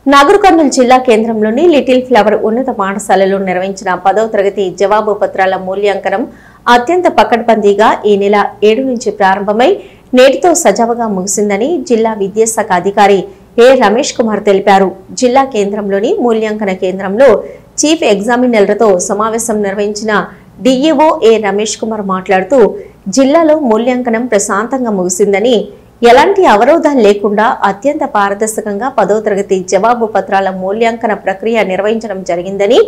నాగర్ కర్నూలు జిల్లా కేంద్రంలోని little flower ఉన్నత పాఠశాలలో నిర్వహించిన 10వ తరగతి జవాబు పత్రాల మూల్యాంకనం అత్యంత పకడ్బందీగా ఈ నెల 7 నుంచి ప్రారంభమై నేటితో సజావుగా ముగిసిందని జిల్లా విద్యాశాఖ అధికారి ఏ రమేష్ కుమార్ తెలిపారు. జిల్లా కేంద్రంలోని మూల్యాంకన కేంద్రంలో చీఫ్ ఎగ్జామినర్లతో సమావేశం నిర్వహించిన డిఈఓ ఏ రమేష్ కుమార్ మాట్లాడుతూ జిల్లాలో మూల్యాంకనం ప్రశాంతంగా ముగిసిందని, ఎలాంటి అవరోధాలు లేకుండా అత్యంత పారదర్శకంగా 10వ తరగతి జవాబు పత్రాల మూల్యాంకన ప్రక్రియ నిర్వహించడం జరిగిందని,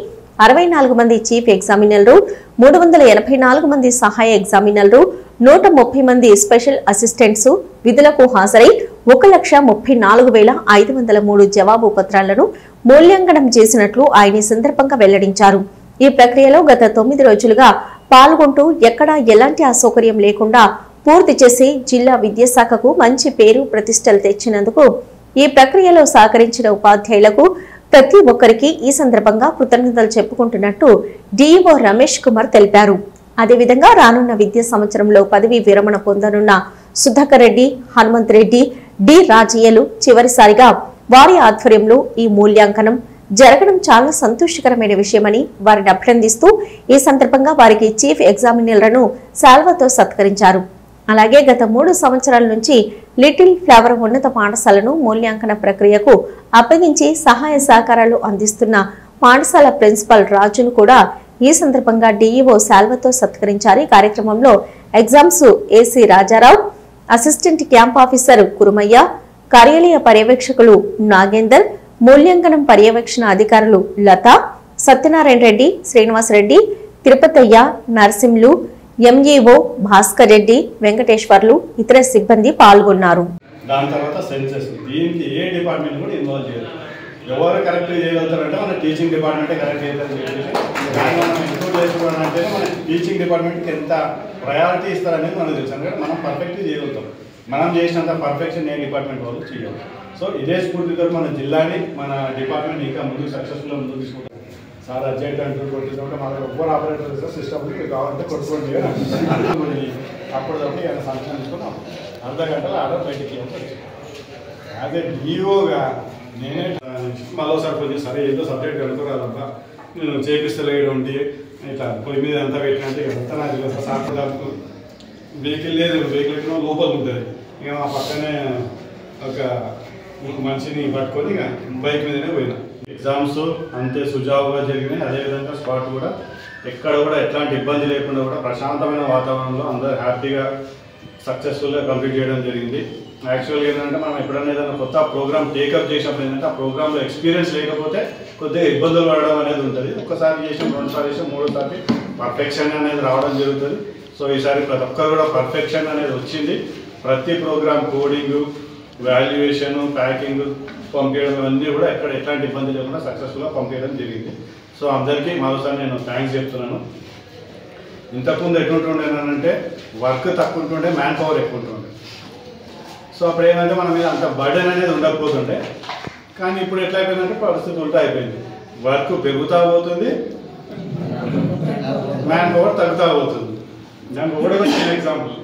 64 మంది చీఫ్ ఎగ్జామినర్లు, 384 మంది సహాయ ఎగ్జామినర్లు, 130 మంది స్పెషల్ అసిస్టెంట్స్ విధులకు హాజరై 1,34,503 జవాబు పత్రాలను మూల్యాంకనం చేసినట్లు ఆయన సందర్భంగా వెల్లడించారు. ఈ ప్రక్రియలో గత 9 రోజులుగా పాల్గొంటూ ఎక్కడా ఎలాంటి అసౌకర్యం లేకుండా పూర్తి చేసి జిల్లా విద్యాశాఖకు మంచి పేరు ప్రతిష్టలు తెచ్చినందుకు ఈ ప్రక్రియలో సహకరించిన ఉపాధ్యాయులకు ప్రతి ఒక్కరికి ఈ సందర్భంగా కృతజ్ఞతలు చెప్పుకుంటున్నట్టు డిఈఓ రమేష్ కుమార్ తెలిపారు. అదేవిధంగా రానున్న విద్యా సంవత్సరంలో పదవీ విరమణ పొందనున్న సుధాకర్ రెడ్డి, హనుమంత్ రెడ్డి, డి రాజయ్యలు చివరిసారిగా వారి ఆధ్వర్యంలో ఈ మూల్యాంకనం జరగడం చాలా సంతోషకరమైన విషయమని వారిని అభినందిస్తూ ఈ సందర్భంగా వారికి చీఫ్ ఎగ్జామినర్లను శాల్వాతో సత్కరించారు. అలాగే గత 3 సంవత్సరాల నుంచి లిటిల్ ఫ్లవర్ ఉన్నత పాఠశాలను మూల్యాంకన ప్రక్రియకు అప్పగించి సహాయ సహకారాలు అందిస్తున్న పాఠశాల ప్రిన్సిపల్ రాజును కూడా ఈ సందర్భంగా డిఈఓ శాల్వాతో సత్కరించారు. ఈ కార్యక్రమంలో exams AC Rajarao, assistant camp officer Kurumaiah, కార్యాలయ పర్యవేక్షకులు నాగేందర్, మూల్యాంకనం పర్యవేక్షణ అధికారులు లత, సత్యనారాయణ రెడ్డి, శ్రీనివాసరెడ్డి, తిరుపతయ్య, నరసింహులు, ఎంఈఓ భాస్కర్ రెడ్డి, వెంకటేశ్వర్లు, ఇతర సిబ్బంది పాల్గొన్నారు. దాని తర్వాత సెన్సెస్, దీనికి ఏ డిపార్ట్మెంట్ కూడా ఇన్వాల్వ్ చేయాలి. ఎవరు కరెక్ట్ చేయగలుగుతారంటే మన టీచింగ్ డిపార్ట్మెంటే కరెక్ట్ చేయగలుగుతారు. దాన్ని మనం ఇంక్లూడ్ చేసుకోవాలంటే మన టీచింగ్ డిపార్ట్మెంట్కి ఎంత ప్రయారిటీ ఇస్తారనేది మనకు తెలుసు. అంటే మనం పర్ఫెక్ట్గా చేయగలుగుతాం. మనం చేసినంత పర్ఫెక్షన్ ఏ డిపార్ట్మెంట్ వాళ్ళు చేయాలి. సో ఇదే స్ఫూర్తితో మన జిల్లాని, మన డిపార్ట్మెంట్ ఇంకా ముందుకు సక్సెస్ఫుల్గా ముందుకు తీసుకుంటాం. సార్ అర్జెంట్ అంటూ కొట్టినప్పుడు మన ఒవ్వరు ఆపరేటర్ సిస్టమ్ మీకు కావాలంటే కొట్టుకోండి అప్పుడు తప్పి ఆయన సంతకం తీసుకుని అర్ధ గంటలో ఆర్డర్ బయటికి అదే డిఓగా నేనే మరోసారి కొంచెం సరే ఏదో సబ్జెక్ట్ కనుకోరాదబ్బా నేను చేపిస్తలేడు ఉండి ఇట్లా పొయ్యి మీద అంతా పెట్టినంటే అంతా నాకు తెలియదు. సార్ వెహికల్ లేదు, వెహికల్ లోపల ఉంటుంది. ఇక మా పక్కనే ఒక మనిషిని పట్టుకొని ఇక బైక్ మీదనే పోయినా. ఎగ్జామ్స్ అంతే సుజావుగా జరిగినాయి. అదేవిధంగా స్పాట్ కూడా ఎక్కడ కూడా ఎట్లాంటి ఇబ్బంది లేకుండా కూడా ప్రశాంతమైన వాతావరణంలో అందరూ హ్యాపీగా సక్సెస్ఫుల్గా కంప్లీట్ చేయడం జరిగింది. యాక్చువల్గా ఏంటంటే మనం ఎప్పుడైనా ఏదైనా కొత్త ప్రోగ్రామ్ టేకప్ చేసినప్పుడు ఏంటంటే ఆ ప్రోగ్రాంలో ఎక్స్పీరియన్స్ లేకపోతే కొద్దిగా ఇబ్బందులు పడడం అనేది ఉంటుంది. ఒక్కసారి చేసాం, 2 సార్లు చేసాం, 3వ సారి పర్ఫెక్షన్ అనేది రావడం జరుగుతుంది. సో ఈసారి ప్రతి ఒక్కరు కూడా పర్ఫెక్షన్ అనేది వచ్చింది. ప్రతి ప్రోగ్రామ్ కోడింగ్, వాల్యుయేషన్, ప్యాకింగ్, పంపించడం అన్నీ కూడా ఎక్కడ ఎట్లాంటి ఇబ్బంది లేకుండా సక్సెస్ఫుల్గా పంపించడం జరిగింది. సో అందరికీ మరోసారి నేను థ్యాంక్స్ చెప్తున్నాను. ఇంతకుముందు ఎట్లుంటుండేనంటే వర్క్ తక్కువ ఉంటుండే, మ్యాన్ పవర్ ఎక్కువ ఉంటుండే. సో అప్పుడు ఏంటంటే మన మీద అంత బర్డెన్ అనేది ఉండకపోతుండే. కానీ ఇప్పుడు ఎట్లా అయిపోయిందంటే పరిస్థితి ఉల్టా అయిపోయింది. వర్క్ పెరుగుతూ పోతుంది, మ్యాన్ పవర్ తగ్గుతూ పోతుంది. దానికి ఒకటే చిన్న ఎగ్జాంపుల్,